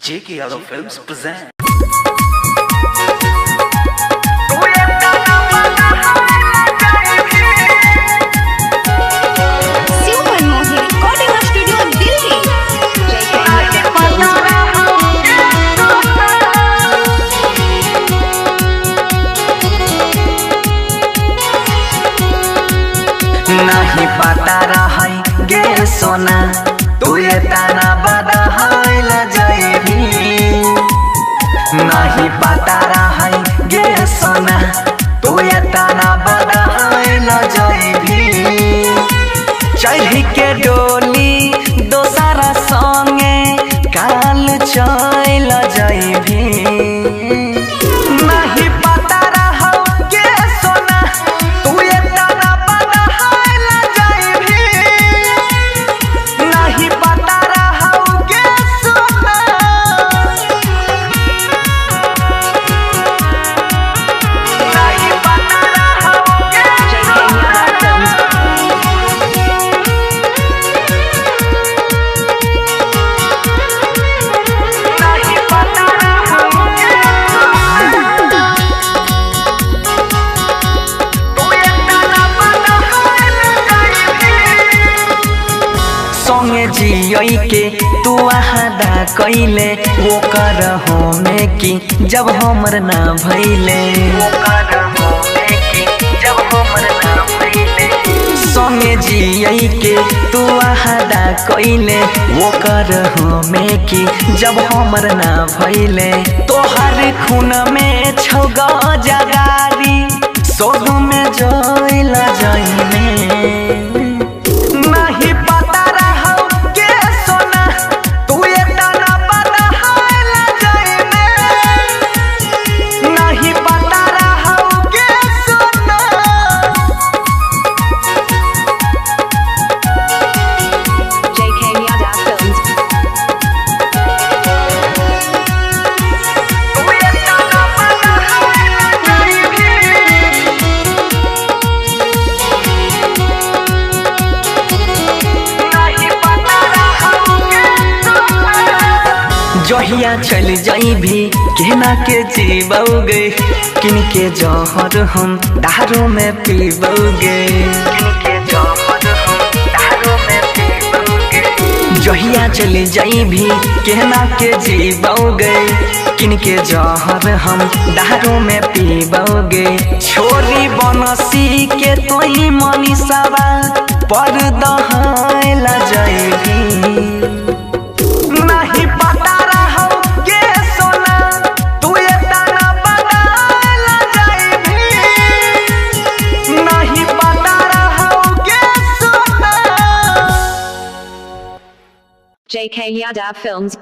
J.K. Yadav Films present. नहीं पता रही गे सोना तू ये तना बदहाइल जाएगी। नहीं पता रही गे सोना तू ये तना बदहाइल जाएगी। चढ़ी के डोली दोसरा संगे काल चल जाएगी। जियई के तू आदा कैले वो कर हो में कि जब हमर ना भइले संगे जियई के तू आदा कैले वो कर हो में कि जब हमर ना भइले। तोहर खून में छौग जगारी सोग में जइल जाइने। जहिया चल जाई भी कहना के जीवोगे किन के जहर हम दारू में पीबोगे। जहिया चल जाई भी कहना के जीवोगे किन के जहर हम दारू में पीबोगे। छोरी बनसी के तोई मनीषावा पर दहाइल जाएगी। J.K. Yadav Films